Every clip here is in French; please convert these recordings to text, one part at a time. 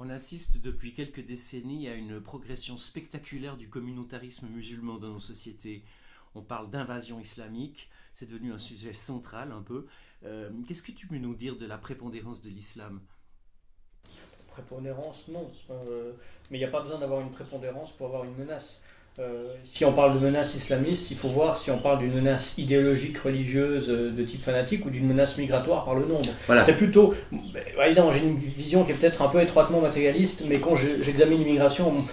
On assiste depuis quelques décennies à une progression spectaculaire du communautarisme musulman dans nos sociétés. On parle d'invasion islamique, c'est devenu un sujet central un peu. Qu'est-ce que tu peux nous dire de la prépondérance de l'islam ? Prépondérance, non. Mais il n'y a pas besoin d'avoir une prépondérance pour avoir une menace. Si on parle de menace islamiste, il faut voir si on parle d'une menace idéologique, religieuse, de type fanatique, ou d'une menace migratoire par le nombre. Voilà. C'est plutôt... Évidemment, j'ai une vision qui est peut-être un peu étroitement matérialiste, mais quand j'examine l'immigration,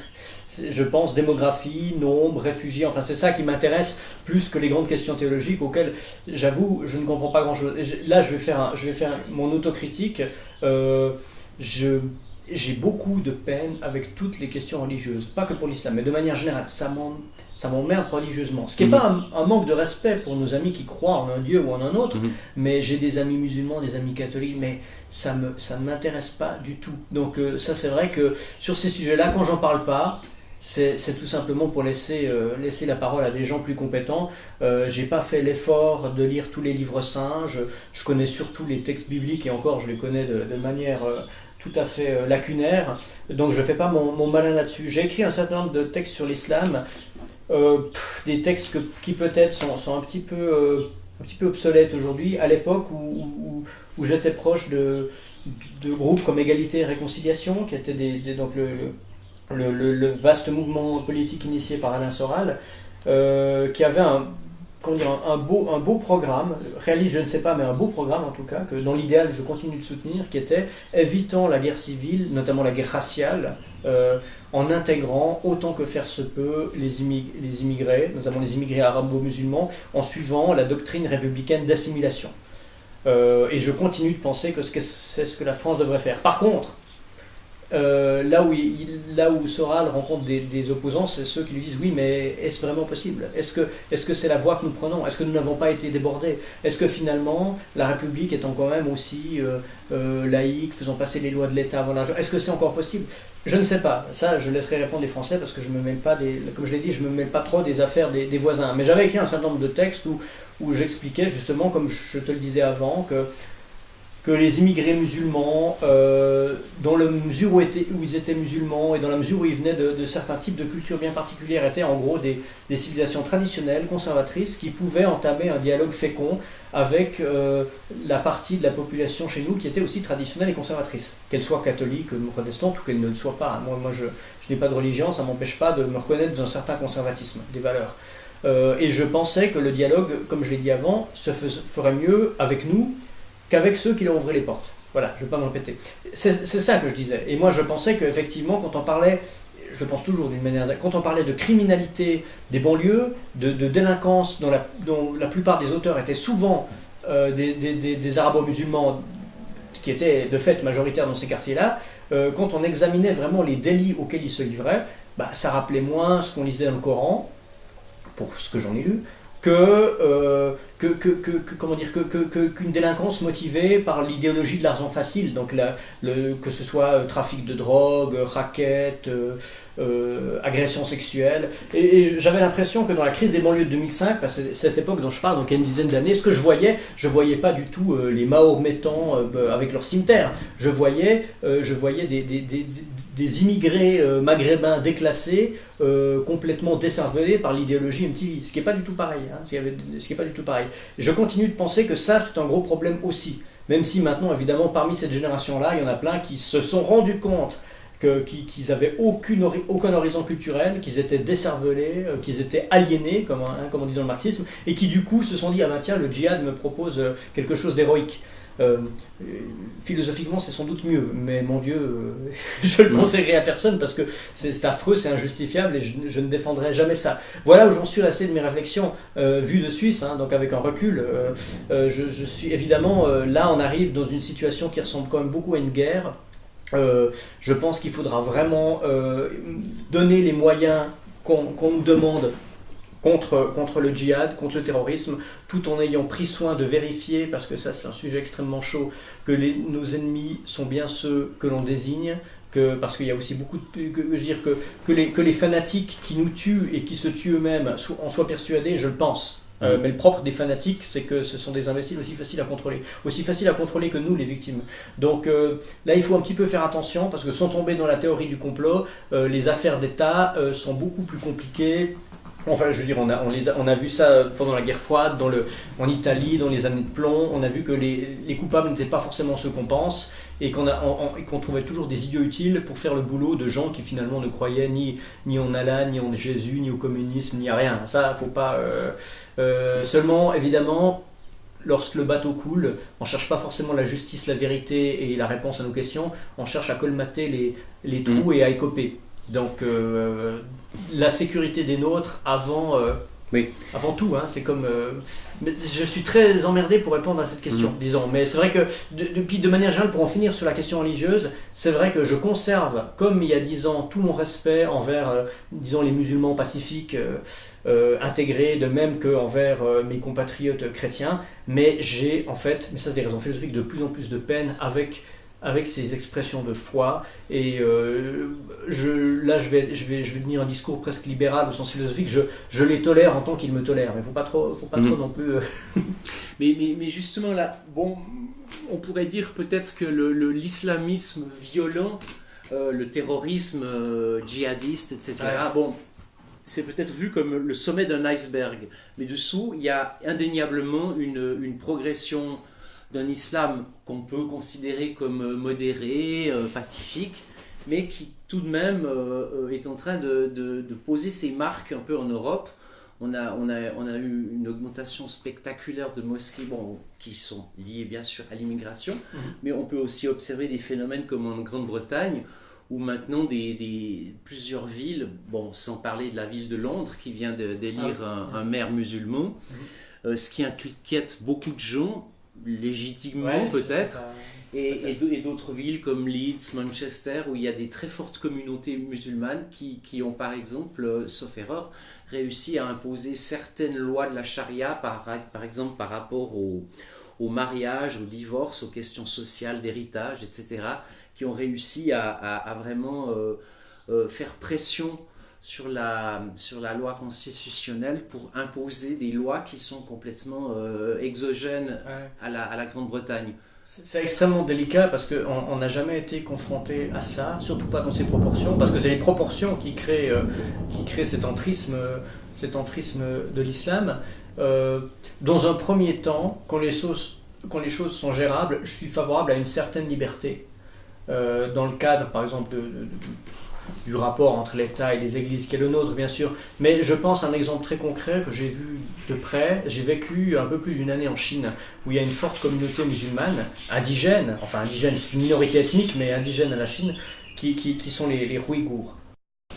je pense démographie, nombre, réfugiés, enfin c'est ça qui m'intéresse plus que les grandes questions théologiques auxquelles, j'avoue, je ne comprends pas grand-chose. Là, je vais faire mon autocritique. J'ai beaucoup de peine avec toutes les questions religieuses, pas que pour l'islam, mais de manière générale, ça m'emmerde religieusement. Ce qui n'est pas un manque de respect pour nos amis qui croient en un Dieu ou en un autre, mais j'ai des amis musulmans, des amis catholiques, mais ça ne m'intéresse pas du tout. Donc ça c'est vrai que sur ces sujets-là, quand j'en parle pas, c'est tout simplement pour laisser la parole à des gens plus compétents. J'ai pas fait l'effort de lire tous les livres saints, je connais surtout les textes bibliques, et encore je les connais de manière... tout à fait lacunaire, donc je ne fais pas mon malin là-dessus. J'ai écrit un certain nombre de textes sur l'islam, des textes qui peut-être sont un petit peu obsolètes aujourd'hui, à l'époque où j'étais proche de groupes comme Égalité et Réconciliation, qui étaient donc le vaste mouvement politique initié par Alain Soral, qui avait un beau programme, réaliste je ne sais pas, mais un beau programme en tout cas, que dans l'idéal je continue de soutenir, qui était évitant la guerre civile, notamment la guerre raciale, en intégrant autant que faire se peut les immigrés, notamment les immigrés arabo-musulmans, en suivant la doctrine républicaine d'assimilation. Et je continue de penser que c'est ce que la France devrait faire. Par contre, là où Soral rencontre des opposants, c'est ceux qui lui disent oui, mais est-ce vraiment possible ? Est-ce que c'est la voie que nous prenons ? Est-ce que nous n'avons pas été débordés ? Est-ce que finalement la République étant quand même aussi laïque, faisant passer les lois de l'État avant l'argent, est-ce que c'est encore possible ? Je ne sais pas. Ça, je laisserai répondre les Français parce que je me mêle pas comme je l'ai dit, je me mêle pas trop des affaires des voisins. Mais j'avais écrit un certain nombre de textes où j'expliquais justement, comme je te le disais avant, que les immigrés musulmans, dans la mesure où ils étaient musulmans et dans la mesure où ils venaient de certains types de cultures bien particulières, étaient en gros des civilisations traditionnelles, conservatrices, qui pouvaient entamer un dialogue fécond avec la partie de la population chez nous qui était aussi traditionnelle et conservatrice, qu'elle soit catholique ou protestante ou qu'elle ne le soit pas. Moi je n'ai pas de religion, ça ne m'empêche pas de me reconnaître dans un certain conservatisme des valeurs. Et je pensais que le dialogue, comme je l'ai dit avant, se ferait mieux avec nous qu'avec ceux qui leur ouvraient les portes. Voilà, je ne vais pas me répéter. C'est ça que je disais. Et moi, je pensais qu'effectivement, quand on parlait, je pense toujours d'une manière... Quand on parlait de criminalité des banlieues, de délinquance dont la plupart des auteurs étaient souvent des arabo-musulmans qui étaient de fait majoritaires dans ces quartiers-là, quand on examinait vraiment les délits auxquels ils se livraient, ça rappelait moins ce qu'on lisait dans le Coran, pour ce que j'en ai lu, qu'une délinquance motivée par l'idéologie de l'argent facile, donc que ce soit trafic de drogue, racket, agression sexuelle. Et j'avais l'impression que dans la crise des banlieues de 2005, c'est cette époque dont je parle, donc il y a une dizaine d'années, ce que je voyais pas du tout les Mahométans avec leur cimetière. Je voyais des immigrés maghrébins déclassés, complètement décervelés par l'idéologie MTV, ce qui n'est pas du tout pareil. Ce qui est pas du tout pareil. Je continue de penser que ça, c'est un gros problème aussi. Même si maintenant, évidemment, parmi cette génération-là, il y en a plein qui se sont rendus compte qu'ils n'avaient aucun horizon culturel, qu'ils étaient décervelés, qu'ils étaient aliénés, comme on dit dans le marxisme, et qui du coup se sont dit « Ah ben tiens, le djihad me propose quelque chose d'héroïque ». Philosophiquement c'est sans doute mieux, mais mon Dieu, je le conseillerais à personne parce que c'est affreux, c'est injustifiable et je ne défendrai jamais ça. Voilà où j'en suis resté de mes réflexions vues de Suisse, donc avec un recul. Je suis évidemment, là on arrive dans une situation qui ressemble quand même beaucoup à une guerre. Je pense qu'il faudra vraiment donner les moyens qu'on nous demande contre le djihad, contre le terrorisme, tout en ayant pris soin de vérifier, parce que ça c'est un sujet extrêmement chaud, que nos ennemis sont bien ceux que l'on désigne, parce qu'il y a aussi beaucoup que les fanatiques qui nous tuent et qui se tuent eux-mêmes en soient persuadés, je le pense. Mais le propre des fanatiques, c'est que ce sont des imbéciles aussi faciles à contrôler que nous, les victimes. Donc là, il faut un petit peu faire attention, parce que sans tomber dans la théorie du complot, les affaires d'État sont beaucoup plus compliquées. Enfin, je veux dire, on a vu ça pendant la guerre froide, en Italie, dans les années de plomb. On a vu que les coupables n'étaient pas forcément ceux qu'on pense, et qu'on trouvait toujours des idiots utiles pour faire le boulot de gens qui finalement ne croyaient ni en Allah, ni en Jésus, ni au communisme, ni à rien. Ça, faut pas. Seulement, évidemment, lorsque le bateau coule, on ne cherche pas forcément la justice, la vérité et la réponse à nos questions. On cherche à colmater les trous et à écoper. Donc la sécurité des nôtres avant tout, hein, c'est comme mais je suis très emmerdé pour répondre à cette question, disons, mais c'est vrai que de manière générale, pour en finir sur la question religieuse, c'est vrai que je conserve, comme il y a 10 ans, tout mon respect envers disons les musulmans pacifiques intégrés, de même qu'envers mes compatriotes chrétiens, mais j'ai en fait, mais ça c'est des raisons philosophiques, de plus en plus de peine avec ces expressions de foi, et là je vais tenir un discours presque libéral au sens philosophique. Je les tolère en tant qu'ils me tolèrent, mais faut pas trop non plus mais justement là, bon, on pourrait dire peut-être que l'islamisme violent, le terrorisme djihadiste, etc., bon, c'est peut-être vu comme le sommet d'un iceberg, mais dessous il y a indéniablement une progression d'un islam qu'on peut considérer comme modéré, pacifique, mais qui tout de même est en train de poser ses marques un peu en Europe. On a eu une augmentation spectaculaire de mosquées, bon, qui sont liées bien sûr à l'immigration, mais on peut aussi observer des phénomènes comme en Grande-Bretagne, où maintenant plusieurs villes, bon, sans parler de la ville de Londres qui vient d'élire un maire musulman, ce qui inquiète beaucoup de gens, légitimement peut-être, et d'autres villes comme Leeds, Manchester, où il y a des très fortes communautés musulmanes qui ont par exemple, sauf erreur, réussi à imposer certaines lois de la charia, par exemple par rapport au mariage, au divorce, aux questions sociales, d'héritage, etc., qui ont réussi à vraiment faire pression sur la loi constitutionnelle pour imposer des lois qui sont complètement exogènes à la Grande-Bretagne. C'est extrêmement délicat parce qu'on n'a jamais été confronté à ça, surtout pas dans ces proportions, parce que c'est les proportions qui créent cet entrisme de l'islam. Dans un premier temps, quand les choses sont gérables, je suis favorable à une certaine liberté. Dans le cadre, par exemple, du rapport entre l'État et les églises, qui est le nôtre, bien sûr. Mais je pense à un exemple très concret que j'ai vu de près. J'ai vécu un peu plus d'une année en Chine, où il y a une forte communauté musulmane, indigène, c'est une minorité ethnique, mais indigène à la Chine, qui sont les Ouïghours.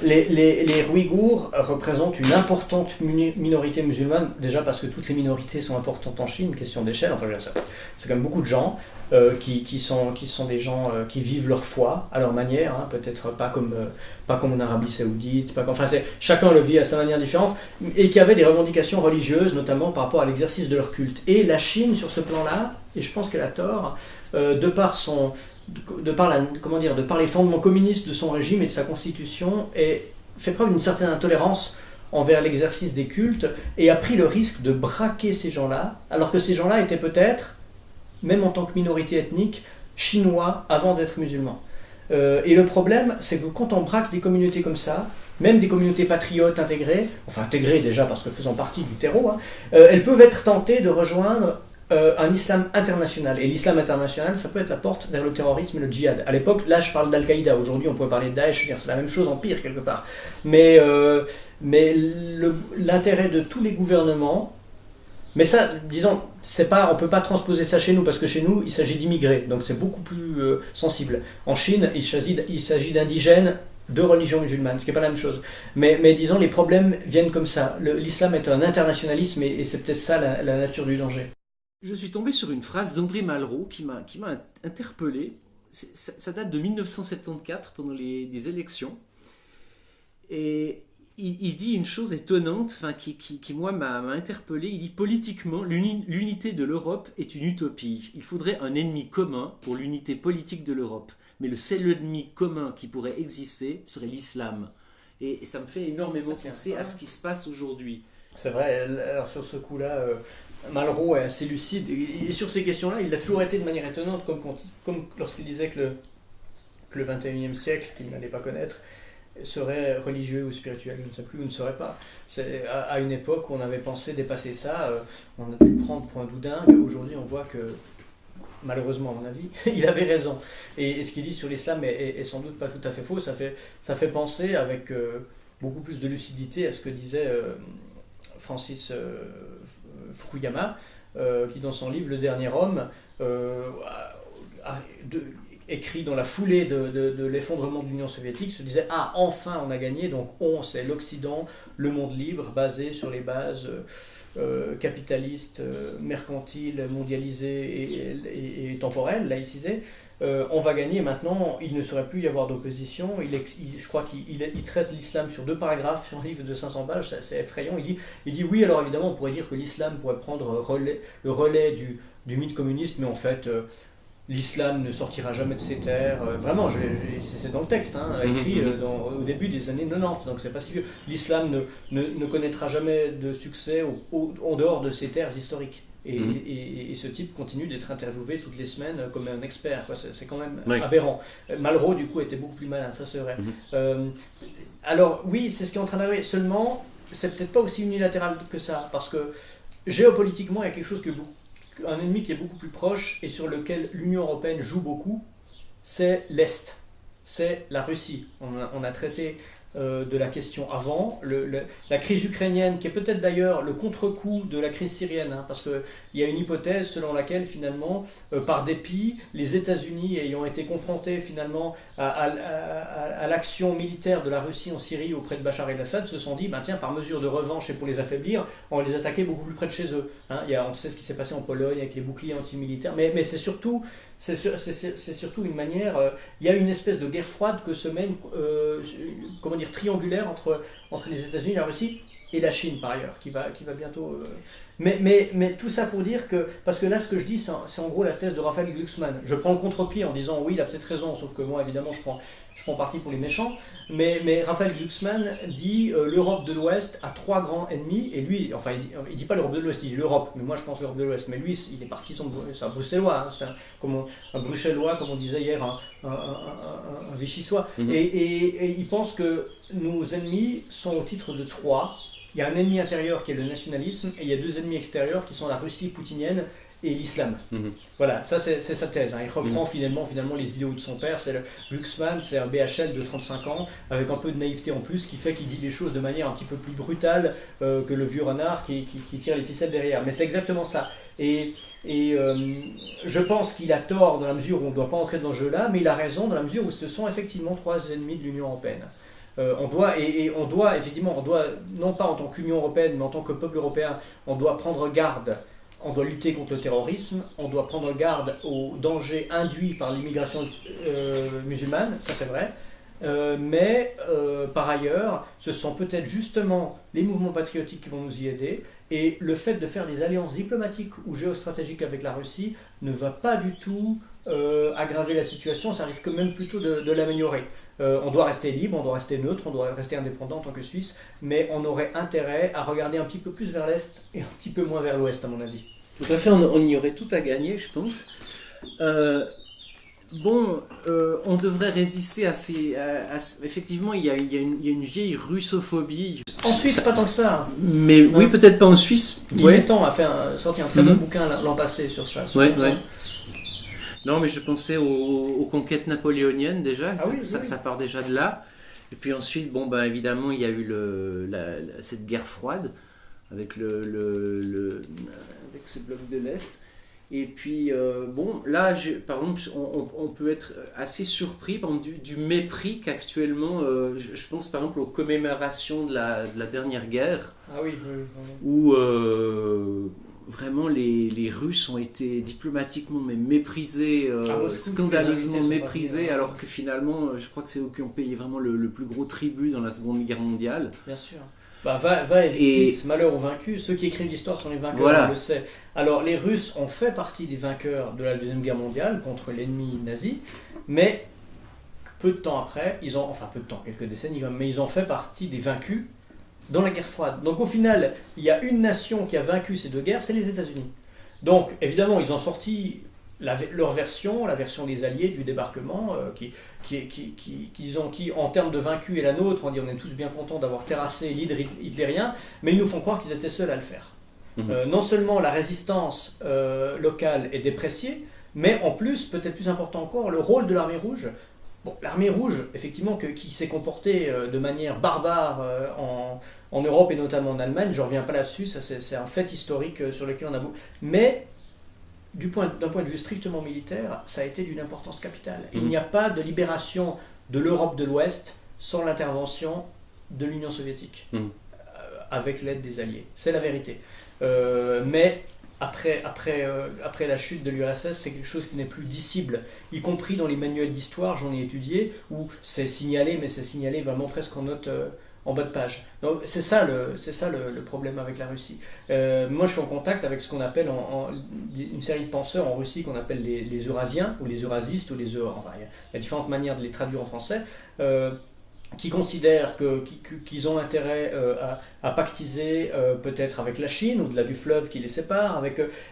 Les Ouïghours représentent une importante minorité musulmane, déjà parce que toutes les minorités sont importantes en Chine, question d'échelle, enfin c'est quand même beaucoup de gens qui sont des gens qui vivent leur foi à leur manière, hein, peut-être pas comme en Arabie Saoudite, chacun le vit à sa manière différente, et qui avaient des revendications religieuses, notamment par rapport à l'exercice de leur culte. Et la Chine, sur ce plan-là, et je pense qu'elle a tort, de par les fondements communistes de son régime et de sa constitution, fait preuve d'une certaine intolérance envers l'exercice des cultes, et a pris le risque de braquer ces gens-là, alors que ces gens-là étaient peut-être, même en tant que minorité ethnique, chinois avant d'être musulmans. Et le problème, c'est que quand on braque des communautés comme ça, même des communautés patriotes intégrées déjà parce que faisant partie du terreau, elles peuvent être tentées de rejoindre un islam international. Et l'islam international, ça peut être la porte vers le terrorisme et le djihad. À l'époque, là je parle d'Al-Qaïda, aujourd'hui on pourrait parler de Daesh, c'est la même chose en pire quelque part. Mais l'intérêt de tous les gouvernements, mais ça, disons, on ne peut pas transposer ça chez nous, parce que chez nous, il s'agit d'immigrés, donc c'est beaucoup plus sensible. En Chine, il s'agit d'indigènes de religion musulmane, ce qui n'est pas la même chose. Mais disons, les problèmes viennent comme ça. L'islam est un internationalisme, et c'est peut-être ça la nature du danger. Je suis tombé sur une phrase d'André Malraux qui m'a interpellé. Ça date de 1974, pendant les élections. Et il dit une chose étonnante, qui moi m'a interpellé. Il dit: politiquement, l'unité de l'Europe est une utopie. Il faudrait un ennemi commun pour l'unité politique de l'Europe. Mais le seul ennemi commun qui pourrait exister serait l'islam. Et ça me fait énormément penser à ce qui se passe aujourd'hui. C'est vrai, alors sur ce coup-là, Malraux est assez lucide. Et sur ces questions-là, il a toujours été de manière étonnante, comme lorsqu'il disait que le 21e siècle, qu'il n'allait pas connaître, serait religieux ou spirituel, je ne sais plus, ou ne serait pas. C'est à une époque où on avait pensé dépasser ça, on a pu le prendre pour un doudingue. Aujourd'hui, on voit que, malheureusement à mon avis, il avait raison. Et ce qu'il dit sur l'islam est sans doute pas tout à fait faux. Ça fait penser avec beaucoup plus de lucidité à ce que disait Francis Fukuyama, qui dans son livre Le Dernier Homme écrit dans la foulée de l'effondrement de l'Union soviétique, se disait ah, enfin on a gagné. Donc c'est l'Occident, le monde libre basé sur les bases capitalistes, mercantiles, mondialisées et temporelles, laïcisées. On va gagner. Maintenant, il ne saurait plus y avoir d'opposition. Je crois qu'il traite l'islam sur 2 paragraphes sur un livre de 500 pages, c'est effrayant. Il dit oui, alors évidemment on pourrait dire que l'islam pourrait prendre le relais du mythe communiste, mais en fait l'islam ne sortira jamais de ses terres. Vraiment, c'est dans le texte, écrit au début des années 90, donc c'est pas si vieux. L'islam ne connaîtra jamais de succès en dehors de ses terres historiques. Et ce type continue d'être interviewé toutes les semaines comme un expert. C'est quand même aberrant. Malraux, du coup, était beaucoup plus malin, ça c'est vrai. Alors oui, c'est ce qui est en train d'arriver. Seulement, c'est peut-être pas aussi unilatéral que ça, parce que géopolitiquement, il y a quelque chose un ennemi qui est beaucoup plus proche et sur lequel l'Union européenne joue beaucoup, c'est l'Est, c'est la Russie. On a traité de la question avant, la crise ukrainienne, qui est peut-être d'ailleurs le contre-coup de la crise syrienne, parce qu'il y a une hypothèse selon laquelle finalement, par dépit, les États-Unis ayant été confrontés finalement à l'action militaire de la Russie en Syrie auprès de Bachar el-Assad, se sont dit, tiens, par mesure de revanche et pour les affaiblir, on va les attaquer beaucoup plus près de chez eux. On sait ce qui s'est passé en Pologne avec les boucliers antimilitaires, mais c'est surtout une manière, il y a une espèce de guerre froide que se mène, triangulaire entre les États-Unis, la Russie et la Chine par ailleurs, qui va bientôt... Mais tout ça pour dire que, parce que là ce que je dis c'est en gros la thèse de Raphaël Glucksmann. Je prends le contre-pied en disant oui, il a peut-être raison, sauf que moi évidemment je prends parti pour les méchants, mais Raphaël Glucksmann dit l'Europe de l'Ouest a 3 grands ennemis, et lui, enfin il dit pas l'Europe de l'Ouest, il dit l'Europe, mais moi je pense l'Europe de l'Ouest, mais lui il est partisan, c'est un bruxellois, c'est un bruxellois comme on disait hier, un vichysois, et il pense que nos ennemis sont au titre de 3. Il y a un ennemi intérieur qui est le nationalisme, et il y a 2 ennemis extérieurs qui sont la Russie poutinienne et l'islam. Voilà, ça c'est sa thèse. Il reprend finalement les idéaux de son père. Glucksmann, c'est un BHL de 35 ans, avec un peu de naïveté en plus, qui fait qu'il dit les choses de manière un petit peu plus brutale que le vieux renard qui tire les ficelles derrière. Mais c'est exactement ça. Et je pense qu'il a tort dans la mesure où on ne doit pas entrer dans ce jeu-là, mais il a raison dans la mesure où ce sont effectivement 3 ennemis de l'Union européenne. On doit, non pas en tant qu'Union européenne, mais en tant que peuple européen, on doit prendre garde, on doit lutter contre le terrorisme, on doit prendre garde aux dangers induits par l'immigration musulmane, ça c'est vrai, mais par ailleurs, ce sont peut-être justement les mouvements patriotiques qui vont nous y aider, et le fait de faire des alliances diplomatiques ou géostratégiques avec la Russie ne va pas du tout aggraver la situation, ça risque même plutôt de l'améliorer. On doit rester libre, on doit rester neutre, on doit rester indépendant en tant que Suisse, mais on aurait intérêt à regarder un petit peu plus vers l'Est et un petit peu moins vers l'Ouest, à mon avis. Tout à fait, on y aurait tout à gagner, je pense. On devrait résister à ces... effectivement, il y a une vieille russophobie. En Suisse, pas tant que ça. Mais oui, peut-être pas en Suisse. Guy Mettan a sorti un très bon bouquin l'an passé sur ça. Non, mais je pensais aux conquêtes napoléoniennes déjà, oui. Ça part déjà de là. Et puis ensuite, évidemment, il y a eu cette guerre froide avec avec ce bloc de l'Est. Et puis, là, par exemple, on peut être assez surpris par exemple, du mépris qu'actuellement, je pense par exemple aux commémorations de la dernière guerre. Ah oui. Où vraiment les Russes ont été diplomatiquement méprisés, scandaleusement méprisés, alors que finalement, je crois que c'est eux qui ont payé vraiment le plus gros tribut dans la Seconde Guerre mondiale. Bien sûr. Va et malheur aux vaincus. Ceux qui écrivent l'histoire sont les vainqueurs, voilà. On le sait. Alors les Russes ont fait partie des vainqueurs de la Deuxième Guerre mondiale contre l'ennemi nazi, mais peu de temps après, quelques décennies, mais ils ont fait partie des vaincus dans la guerre froide. Donc au final, il y a une nation qui a vaincu ces deux guerres, c'est les États-Unis. Donc évidemment, ils ont sorti leur version, la version des Alliés du débarquement, qui en termes de vaincus et la nôtre, on est tous bien contents d'avoir terrassé l'hydre hitlérien, mais ils nous font croire qu'ils étaient seuls à le faire. Non seulement la résistance locale est dépréciée, mais en plus, peut-être plus important encore, le rôle de l'armée rouge. Bon, l'armée rouge, effectivement, qui s'est comportée de manière barbare en Europe et notamment en Allemagne, je ne reviens pas là-dessus, ça c'est un fait historique sur lequel on a beaucoup. Mais d'un point de vue strictement militaire, ça a été d'une importance capitale. Il n'y a pas de libération de l'Europe de l'Ouest sans l'intervention de l'Union soviétique, avec l'aide des Alliés. C'est la vérité. Mais après la chute de l'URSS, c'est quelque chose qui n'est plus dissible, y compris dans les manuels d'histoire, j'en ai étudié, où c'est signalé, mais c'est signalé vraiment presque en note en bas de page. Donc c'est ça le problème avec la Russie. Moi je suis en contact avec ce qu'on appelle une série de penseurs en Russie qu'on appelle les Eurasiens, ou les Eurasistes, ou enfin, il y a différentes manières de les traduire en français, qui considèrent qu'ils ont intérêt à pactiser peut-être avec la Chine, au-delà du fleuve qui les sépare,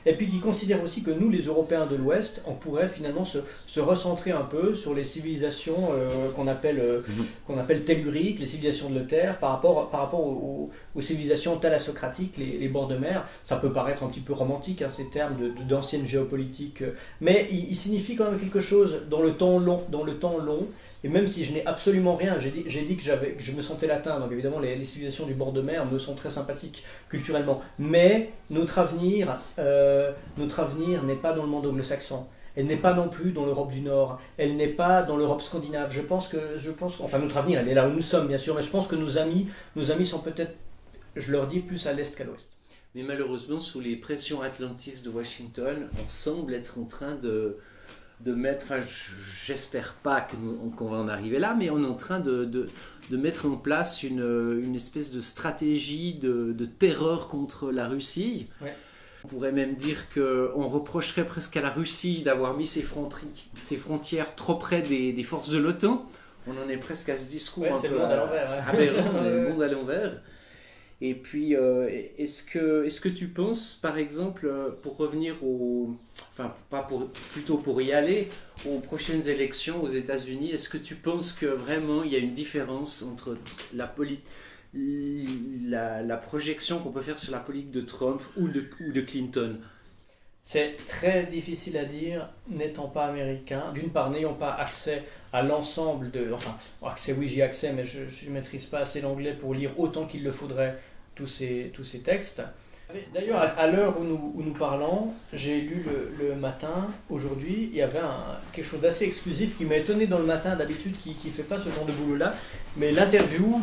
et puis qui considèrent aussi que nous, les Européens de l'Ouest, on pourrait finalement se recentrer un peu sur les civilisations qu'on appelle telluriques, les civilisations de la Terre, par rapport aux civilisations thalassocratiques, les bords de mer. Ça peut paraître un petit peu romantique, ces termes d'ancienne géopolitique, mais ils signifient quand même quelque chose dans le temps long. Et même si je n'ai absolument rien, j'ai dit que je me sentais latin, donc évidemment les civilisations du bord de mer me sont très sympathiques culturellement. Mais notre avenir n'est pas dans le monde anglo-saxon. Elle n'est pas non plus dans l'Europe du Nord. Elle n'est pas dans l'Europe scandinave. Enfin notre avenir, elle est là où nous sommes bien sûr, mais je pense que nos amis sont peut-être, je leur dis, plus à l'est qu'à l'ouest. Mais malheureusement, sous les pressions atlantistes de Washington, on semble être en train de mettre, j'espère pas qu'on va en arriver là, mais on est en train de mettre en place une espèce de stratégie de terreur contre la Russie. Ouais. On pourrait même dire qu'on reprocherait presque à la Russie d'avoir mis ses frontières trop près des forces de l'OTAN. On en est presque à ce discours un peu le monde à l'envers. Aberrant, le monde à l'envers. Et puis, est-ce que tu penses, par exemple, pour revenir plutôt pour y aller, aux prochaines élections aux États-Unis, est-ce que tu penses que vraiment il y a une différence entre la projection qu'on peut faire sur la politique de Trump ou de Clinton? C'est très difficile à dire, n'étant pas américain. D'une part, n'ayant pas accès à l'ensemble accès, oui, j'y ai accès, mais je ne maîtrise pas assez l'anglais pour lire autant qu'il le faudrait tous ces textes. D'ailleurs, à l'heure où nous parlons, j'ai lu le matin, aujourd'hui, il y avait quelque chose d'assez exclusif qui m'a étonné dans le matin, d'habitude, qui ne fait pas ce genre de boulot-là, mais l'interview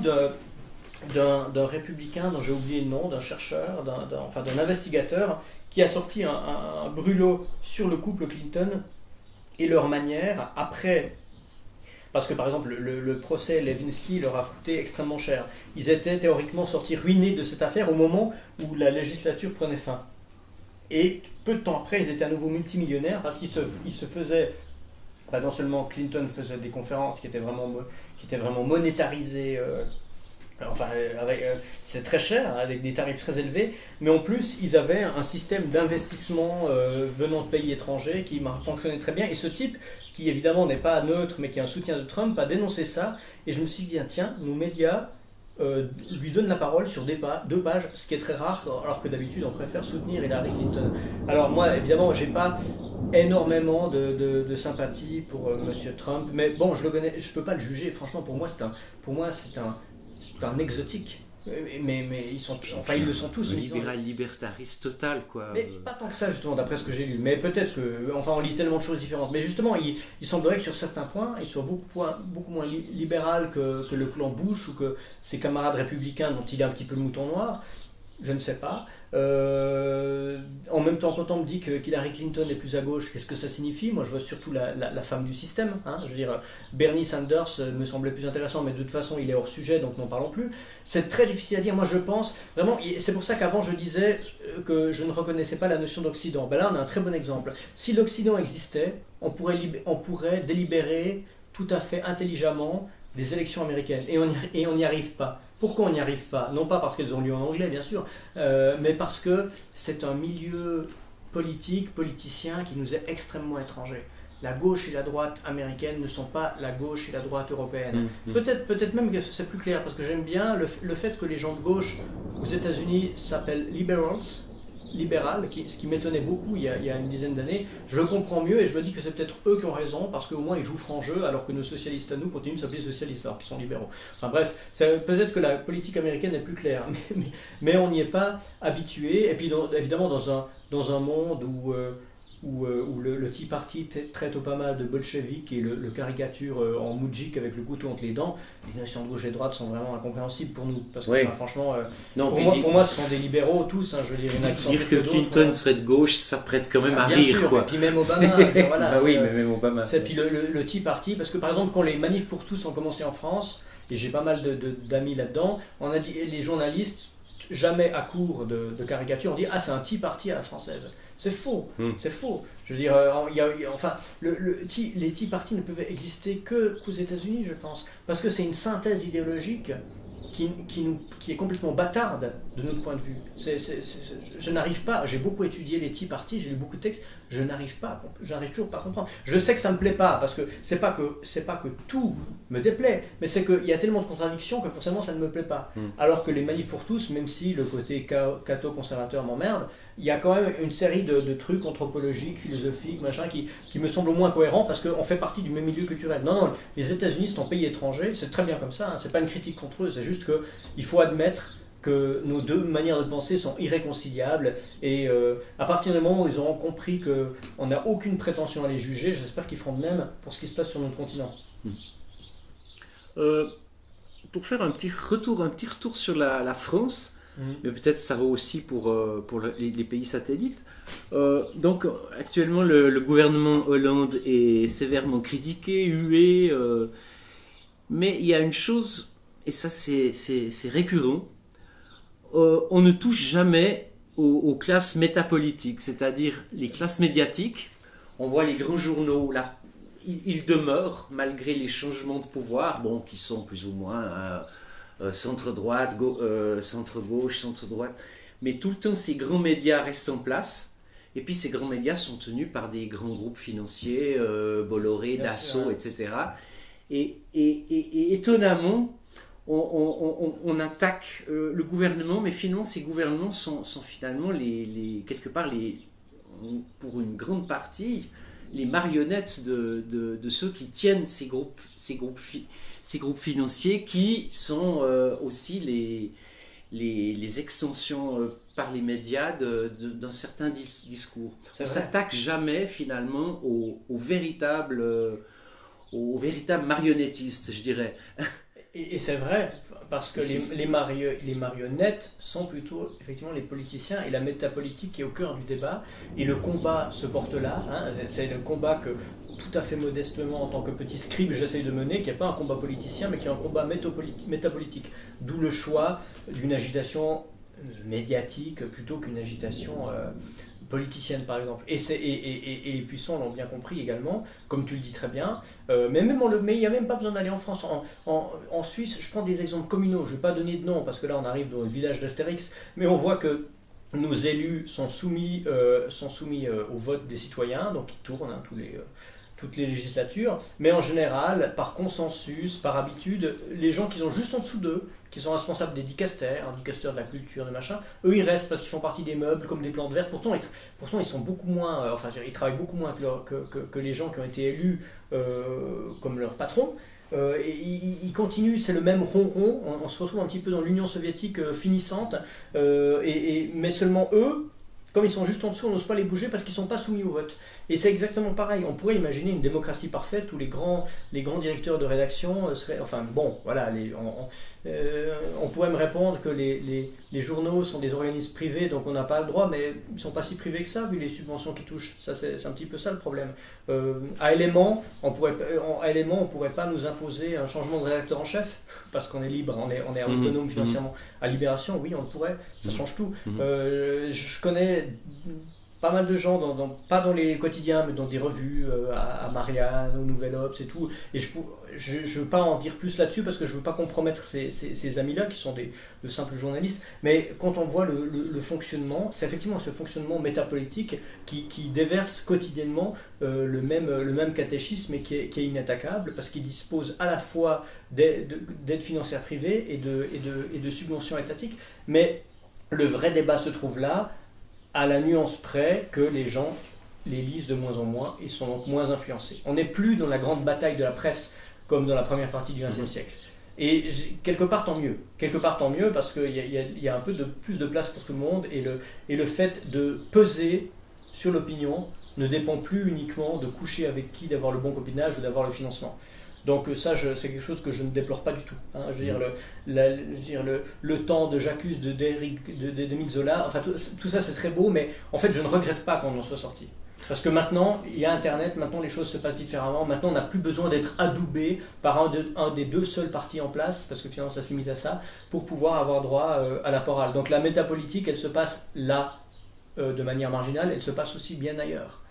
d'un républicain dont j'ai oublié le nom, d'un chercheur, d'un investigateur, qui a sorti un brûlot sur le couple Clinton et leur manière, après... Parce que par exemple, le procès Levinsky leur a coûté extrêmement cher. Ils étaient théoriquement sortis ruinés de cette affaire au moment où la législature prenait fin. Et peu de temps après, ils étaient à nouveau multimillionnaires parce qu'ils se faisaient... non seulement Clinton faisait des conférences qui étaient vraiment monétarisées... c'est très cher, avec des tarifs très élevés, mais en plus, ils avaient un système d'investissement venant de pays étrangers qui fonctionnait très bien. Et ce type, qui évidemment n'est pas neutre, mais qui est un soutien de Trump, a dénoncé ça. Et je me suis dit, tiens, nos médias lui donnent la parole sur 2 pages, ce qui est très rare, alors que d'habitude, on préfère soutenir Hillary Clinton. Alors moi, évidemment, j'ai pas énormément de sympathie pour Monsieur Trump, mais bon, je le connais, je peux pas le juger. Franchement, pour moi, c'est un exotique, mais ils le sont tous. Libéral libertariste total, quoi. Mais pas tant que ça, justement, d'après ce que j'ai lu. Mais peut-être que, on lit tellement de choses différentes. Mais justement, il semblerait que sur certains points, il soit beaucoup moins libéral que le clan Bush ou que ses camarades républicains dont il est un petit peu le mouton noir. Je ne sais pas. En même temps, quand on me dit qu'Hillary Clinton est plus à gauche, qu'est-ce que ça signifie? Moi, je vois surtout la femme du système. Je veux dire, Bernie Sanders me semblait plus intéressant, mais de toute façon, il est hors sujet, donc n'en parlons plus. C'est très difficile à dire. Moi, je pense vraiment. C'est pour ça qu'avant, je disais que je ne reconnaissais pas la notion d'Occident. Là, on a un très bon exemple. Si l'Occident existait, on pourrait délibérer tout à fait intelligemment des élections américaines et on n'y arrive pas. Pourquoi on n'y arrive pas? Non pas parce qu'elles ont lieu en anglais, bien sûr, mais parce que c'est un milieu politicien qui nous est extrêmement étranger. La gauche et la droite américaine ne sont pas la gauche et la droite européenne. Peut-être même que c'est plus clair, parce que j'aime bien le fait que les gens de gauche aux États-Unis s'appellent libéral, ce qui m'étonnait beaucoup il y a une dizaine d'années. Je le comprends mieux et je me dis que c'est peut-être eux qui ont raison, parce qu'au moins ils jouent franc jeu, alors que nos socialistes à nous continuent de s'appeler socialistes, alors qu'ils sont libéraux. Enfin bref, peut-être que la politique américaine est plus claire, mais on n'y est pas habitué. Et puis évidemment dans un monde où le Tea Party traite pas mal de bolchevique et le caricature en moudjik avec le couteau entre les dents, les notions de gauche et de droite sont vraiment incompréhensibles pour nous. Parce que franchement, pour moi, ce sont des libéraux tous. Je veux dire que Clinton serait de gauche, ça prête quand même à rire. Sûr, quoi. Et puis même Obama. Voilà, mais même Obama. Et puis le Tea Party, parce que par exemple, quand les manifs pour tous ont commencé en France, et j'ai pas mal d'amis là-dedans, on a dit, les journalistes, jamais à court de caricatures, on dit c'est un Tea Party à la française. C'est faux, c'est faux. Je veux dire, les Tea Party ne peuvent exister qu'aux États-Unis, je pense, parce que c'est une synthèse idéologique qui est complètement bâtarde de notre point de vue. Je n'arrive pas, j'ai beaucoup étudié les Tea Party, j'ai lu beaucoup de textes, je n'arrive toujours pas à comprendre. Je sais que ça me plaît pas, parce que c'est pas que tout me déplaît, mais c'est qu'il y a tellement de contradictions que forcément ça ne me plaît pas. Alors que les manifs pour tous, même si le côté catho-conservateur m'emmerde, il y a quand même une série de trucs anthropologiques, philosophiques, machin, qui me semblent au moins cohérents, parce qu'on fait partie du même milieu culturel. Non, les États-Unis sont un pays étranger, c'est très bien comme ça, c'est pas une critique contre eux, c'est juste qu'il faut admettre que nos deux manières de penser sont irréconciliables, et à partir du moment où ils auront compris qu'on n'a aucune prétention à les juger, j'espère qu'ils feront de même pour ce qui se passe sur notre continent. Pour faire un petit retour sur la France, mais peut-être ça vaut aussi pour les pays satellites. Donc actuellement le gouvernement Hollande est sévèrement critiqué, hué, mais il y a une chose, et ça c'est récurrent, on ne touche jamais aux classes métapolitiques, c'est-à-dire les classes médiatiques. On voit les grands journaux là, ils demeurent malgré les changements de pouvoir, qui sont plus ou moins centre-droite, centre-gauche, centre-droite, mais tout le temps ces grands médias restent en place, et puis ces grands médias sont tenus par des grands groupes financiers, Bolloré, Dassault, etc. Et étonnamment, on attaque le gouvernement, mais finalement ces gouvernements sont finalement quelque part pour une grande partie les marionnettes de ceux qui tiennent ces groupes financiers, qui sont aussi les extensions par les médias d'un certain discours. On ne s'attaque jamais finalement aux véritables marionnettistes, je dirais. Et c'est vrai, parce que les marionnettes sont plutôt effectivement les politiciens, et la métapolitique qui est au cœur du débat, et le combat se porte là, c'est le combat que tout à fait modestement en tant que petit scribe j'essaye de mener, qui n'est pas un combat politicien mais qui est un combat métapolitique, d'où le choix d'une agitation médiatique plutôt qu'une agitation politicienne par exemple, et les puissants l'ont bien compris également, comme tu le dis très bien, mais il n'y a même pas besoin d'aller en France. En Suisse, je prends des exemples communaux, je ne vais pas donner de nom parce que là on arrive dans le village d'Astérix, mais on voit que nos élus sont soumis au vote des citoyens, donc ils tournent toutes les législatures, mais en général, par consensus, par habitude, les gens qui sont juste en dessous d'eux, qui sont responsables des dicastères de la culture, des machins, eux ils restent parce qu'ils font partie des meubles comme des plantes vertes. Pourtant ils sont beaucoup moins, ils travaillent beaucoup moins que les gens qui ont été élus comme leur patron. Et ils continuent, c'est le même ronron, on se retrouve un petit peu dans l'Union soviétique finissante, mais seulement eux, comme ils sont juste en dessous, on n'ose pas les bouger parce qu'ils ne sont pas soumis au vote. Et c'est exactement pareil. On pourrait imaginer une démocratie parfaite où les grands directeurs de rédaction seraient... Enfin bon, voilà, on pourrait me répondre que les journaux sont des organismes privés, donc on n'a pas le droit, mais ils ne sont pas si privés que ça, vu les subventions qu'ils touchent. Ça, c'est un petit peu ça le problème. À Éléments, on pourrait pas nous imposer un changement de rédacteur en chef, parce qu'on est libre, on est autonome financièrement. À Libération, oui, on pourrait, ça change tout. Je connais pas mal de gens, pas dans les quotidiens, mais dans des revues, à Marianne, au Nouvel Obs et tout. Et je ne veux pas en dire plus là-dessus parce que je ne veux pas compromettre ces amis-là qui sont de simples journalistes. Mais quand on voit le fonctionnement, c'est effectivement ce fonctionnement métapolitique qui déverse quotidiennement le même catéchisme et qui est inattaquable parce qu'il dispose à la fois d'aide financière privée et de subventions étatiques. Mais le vrai débat se trouve là, à la nuance près que les gens les lisent de moins en moins et sont donc moins influencés. On n'est plus dans la grande bataille de la presse comme dans la première partie du XXe siècle. Et quelque part tant mieux. Quelque part tant mieux parce qu'il y a un peu plus de place pour tout le monde et le fait de peser sur l'opinion ne dépend plus uniquement de coucher avec qui, d'avoir le bon copinage ou d'avoir le financement. Donc ça, c'est quelque chose que je ne déplore pas du tout. Hein. Je veux dire, le temps de J'accuse d'Émile Zola, enfin tout ça c'est très beau, mais en fait je ne regrette pas qu'on en soit sorti. Parce que maintenant, il y a Internet, maintenant les choses se passent différemment, maintenant on n'a plus besoin d'être adoubé par un des deux seuls partis en place, parce que finalement ça se limite à ça, pour pouvoir avoir droit à la parole. Donc la métapolitique, elle se passe là, de manière marginale, elle se passe aussi bien ailleurs.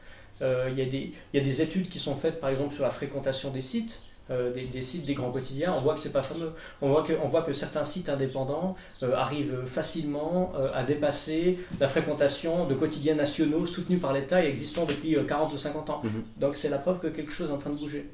Il y a des études qui sont faites par exemple sur la fréquentation des sites, des sites des grands quotidiens. On voit que c'est pas fameux. On voit que certains sites indépendants arrivent facilement à dépasser la fréquentation de quotidiens nationaux soutenus par l'État et existants depuis 40 ou 50 ans. Donc c'est la preuve que quelque chose est en train de bouger.